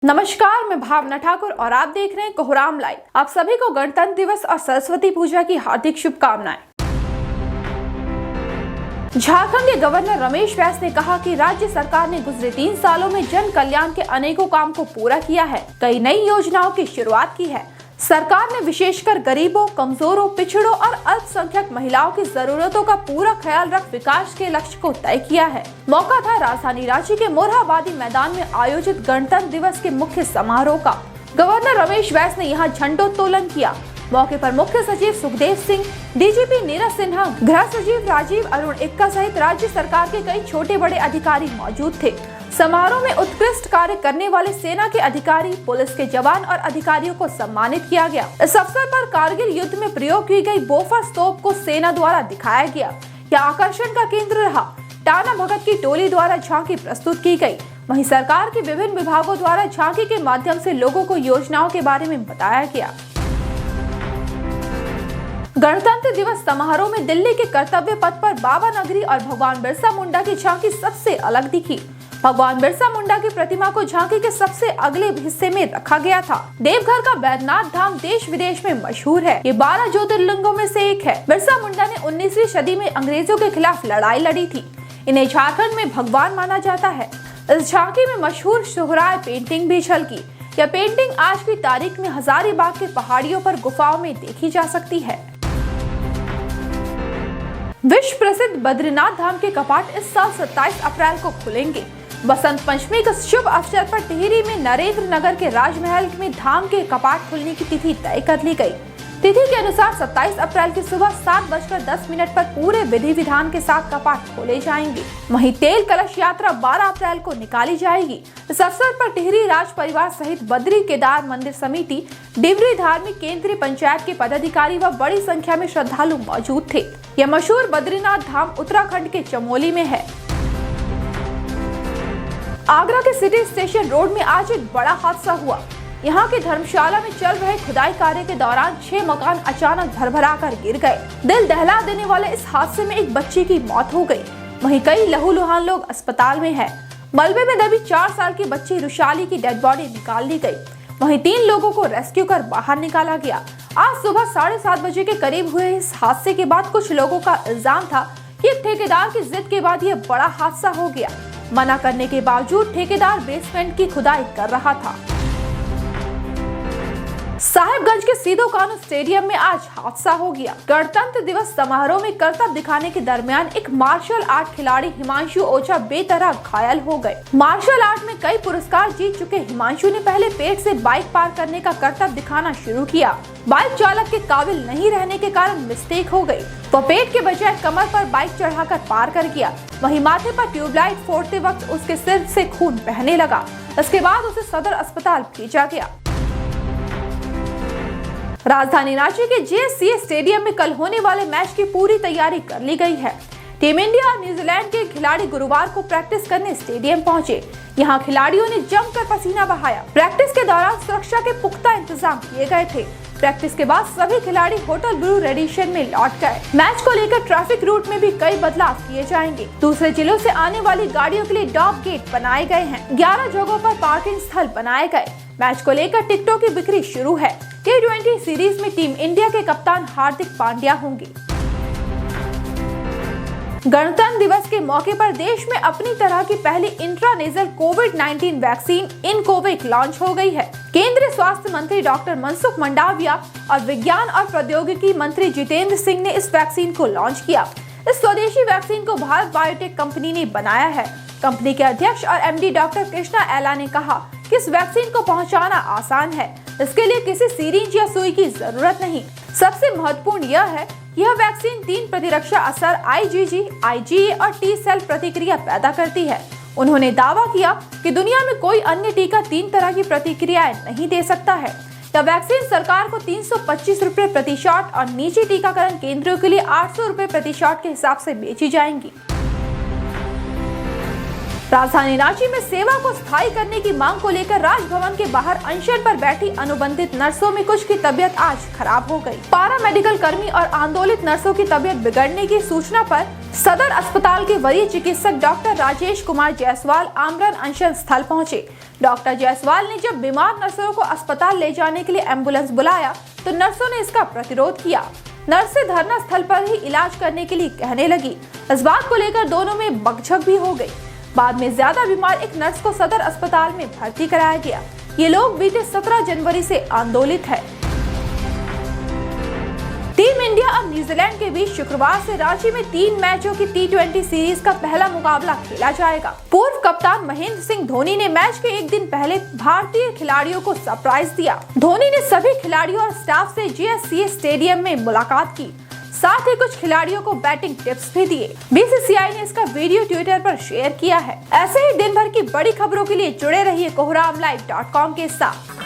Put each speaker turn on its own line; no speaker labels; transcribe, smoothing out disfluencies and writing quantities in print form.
नमस्कार, मैं भावना ठाकुर और आप देख रहे हैं कोहराम लाइव। आप सभी को गणतंत्र दिवस और सरस्वती पूजा की हार्दिक शुभकामनाएं। झारखंड के गवर्नर रमेश बैस ने कहा कि राज्य सरकार ने गुजरे 3 सालों में जन कल्याण के अनेकों काम को पूरा किया है, कई नई योजनाओं की शुरुआत की है। सरकार ने विशेषकर गरीबों, कमजोरों, पिछड़ों और अल्पसंख्यक महिलाओं की जरूरतों का पूरा ख्याल रख विकास के लक्ष्य को तय किया है। मौका था राजधानी रांची के मोरहाबादी मैदान में आयोजित गणतंत्र दिवस के मुख्य समारोह का। गवर्नर रमेश बैस ने यहाँ झंडोत्तोलन किया। मौके पर मुख्य सचिव सुखदेव सिंह, डीजीपी नीरज सिन्हा, गृह सचिव राजीव अरुण एक्का सहित राज्य सरकार के कई छोटे बड़े अधिकारी मौजूद थे। समारोह में उत्कृष्ट कार्य करने वाले सेना के अधिकारी, पुलिस के जवान और अधिकारियों को सम्मानित किया गया। इस अवसर पर कारगिल युद्ध में प्रयोग की गई बोफर्स तोप को सेना द्वारा दिखाया गया। यह आकर्षण का केंद्र रहा। टाना भगत की टोली द्वारा झांकी प्रस्तुत की गई। वहीं सरकार के विभिन्न विभागों द्वारा झांकी के माध्यम से लोगों को योजनाओं के बारे में बताया गया। गणतंत्र दिवस समारोह में दिल्ली के कर्तव्य पथ पर बाबा नगरी और भगवान बिरसा मुंडा की झांकी सबसे अलग दिखी। भगवान बिरसा मुंडा की प्रतिमा को झांकी के सबसे अगले हिस्से में रखा गया था। देवघर का बैद्यनाथ धाम देश विदेश में मशहूर है। ये 12 ज्योतिर्लिंगों में से एक है। बिरसा मुंडा ने 19वीं सदी में अंग्रेजों के खिलाफ लड़ाई लड़ी थी। इन्हें झारखंड में भगवान माना जाता है। इस झांकी में मशहूर सोहराय पेंटिंग भी झलकी। यह पेंटिंग आज की तारीख में हजारीबाग के पहाड़ियों पर गुफाओं में देखी जा सकती है। विश्व प्रसिद्ध बद्रीनाथ धाम के कपाट इस साल 27 अप्रैल को खुलेंगे। बसंत पंचमी के शुभ अवसर पर टिहरी में नरेंद्र नगर के राजमहल में धाम के कपाट खुलने की तिथि तय कर ली गई। तिथि के अनुसार 27 अप्रैल की सुबह 7:10 पर पूरे विधि विधान के साथ कपाट खोले जाएंगे। वहीं तेल कलश यात्रा 12 अप्रैल को निकाली जाएगी। इस अवसर पर टिहरी राज परिवार सहित बद्री केदार मंदिर समिति, डिवरी धार्मिक केंद्रीय पंचायत के पदाधिकारी व बड़ी संख्या में श्रद्धालु मौजूद थे। यह मशहूर बद्रीनाथ धाम उत्तराखंड के चमोली में है। आगरा के सिटी स्टेशन रोड में आज एक बड़ा हादसा हुआ। यहाँ के धर्मशाला में चल रहे खुदाई कार्य के दौरान 6 मकान अचानक भरभराकर गिर गए। दिल दहला देने वाले इस हादसे में एक बच्ची की मौत हो गई। वहीं कई लहूलुहान लोग अस्पताल में हैं। मलबे में दबी 4 साल की बच्ची रुशाली की डेड बॉडी निकाल ली गई। वहीं 3 लोगों को रेस्क्यू कर बाहर निकाला गया। आज सुबह 7:30 बजे के करीब हुए इस हादसे के बाद कुछ लोगों का इल्जाम था कि ठेकेदार की जिद के बाद यह बड़ा हादसा हो गया। मना करने के बावजूद ठेकेदार बेसमेंट की खुदाई कर रहा था। साहिबगंज के सीधो कानू स्टेडियम में आज हादसा हो गया। गणतंत्र दिवस समारोह में करतब दिखाने के दरमियान एक मार्शल आर्ट खिलाड़ी हिमांशु ओझा बेतरह घायल हो गए। मार्शल आर्ट में कई पुरस्कार जीत चुके हिमांशु ने पहले पेट से बाइक पार करने का करतब दिखाना शुरू किया। बाइक चालक के काबिल नहीं रहने के कारण मिस्टेक हो गई। वो पेट के बजाय कमर पर बाइक चढ़ाकर पार कर गया। वहीं माथे पर ट्यूबलाइट फोड़ते वक्त उसके सिर से खून बहने लगा। इसके बाद उसे सदर अस्पताल भेजा गया। राजधानी रांची के जेएससीए स्टेडियम में कल होने वाले मैच की पूरी तैयारी कर ली गई है। टीम इंडिया और न्यूजीलैंड के खिलाड़ी गुरुवार को प्रैक्टिस करने स्टेडियम पहुंचे। यहां खिलाड़ियों ने जमकर पसीना बहाया। प्रैक्टिस के दौरान सुरक्षा के पुख्ता इंतजाम किए गए थे। प्रैक्टिस के बाद सभी खिलाड़ी होटल ब्लू रेडिशन में लौट गए। मैच को लेकर ट्रैफिक रूट में भी कई बदलाव किए जाएंगे। दूसरे जिलों से आने वाली गाड़ियों के लिए डॉग गेट बनाए गए हैं। 11 जगहों पर पार्किंग स्थल बनाए गए। मैच को लेकर टिकटों की बिक्री शुरू है। T20 सीरीज में टीम इंडिया के कप्तान हार्दिक पांड्या होंगे। गणतंत्र दिवस के मौके पर देश में अपनी तरह की पहली इंट्रानेजल कोविड-19 वैक्सीन इनकोवैक लॉन्च हो गई है। केंद्रीय स्वास्थ्य मंत्री डॉक्टर मनसुख मंडाविया और विज्ञान और प्रौद्योगिकी मंत्री जितेंद्र सिंह ने इस वैक्सीन को लॉन्च किया। इस स्वदेशी वैक्सीन को भारत बायोटेक कंपनी ने बनाया है। कंपनी के अध्यक्ष और MD डॉक्टर कृष्णा एला ने कहा कि इस वैक्सीन को पहुंचाना आसान है। इसके लिए किसी सीरिंज या सुई की जरूरत नहीं। सबसे महत्वपूर्ण यह है कि यह वैक्सीन 3 प्रतिरक्षा असर IgG, IgA और T सेल प्रतिक्रिया पैदा करती है। उन्होंने दावा किया कि दुनिया में कोई अन्य टीका 3 तरह की प्रतिक्रियाएं नहीं दे सकता है। यह वैक्सीन सरकार को 325 रुपए प्रति शॉट और निजी टीकाकरण केंद्रों के लिए 800 रुपए प्रति शॉट के हिसाब से बेची जाएंगी। राजधानी रांची में सेवा को स्थायी करने की मांग को लेकर राजभवन के बाहर अनशन पर बैठी अनुबंधित नर्सों में कुछ की तबीयत आज खराब हो गई। पारा मेडिकल कर्मी और आंदोलित नर्सों की तबीयत बिगड़ने की सूचना पर सदर अस्पताल के वरीय चिकित्सक डॉक्टर राजेश कुमार जायसवाल आमरण अनशन स्थल पहुंचे। डॉक्टर जायसवाल ने जब बीमार नर्सों को अस्पताल ले जाने के लिए एम्बुलेंस बुलाया तो नर्सों ने इसका प्रतिरोध किया। नर्सें धरना स्थल पर ही इलाज करने के लिए कहने लगी। इस बात को लेकर दोनों में बकझक भी हो गई। बाद में ज्यादा बीमार एक नर्स को सदर अस्पताल में भर्ती कराया गया। ये लोग बीते 17 जनवरी से आंदोलित है। टीम इंडिया और न्यूजीलैंड के बीच शुक्रवार से रांची में 3 मैचों की T20 सीरीज का पहला मुकाबला खेला जाएगा। पूर्व कप्तान महेंद्र सिंह धोनी ने मैच के एक दिन पहले भारतीय खिलाड़ियों को सरप्राइज दिया। धोनी ने सभी खिलाड़ियों और स्टाफ से GSCA स्टेडियम में मुलाकात की, साथ ही कुछ खिलाड़ियों को बैटिंग टिप्स भी दिए। BCCI ने इसका वीडियो ट्विटर पर शेयर किया है। ऐसे ही दिन भर की बड़ी खबरों के लिए जुड़े रहिए कोहरामलाइव.com के साथ।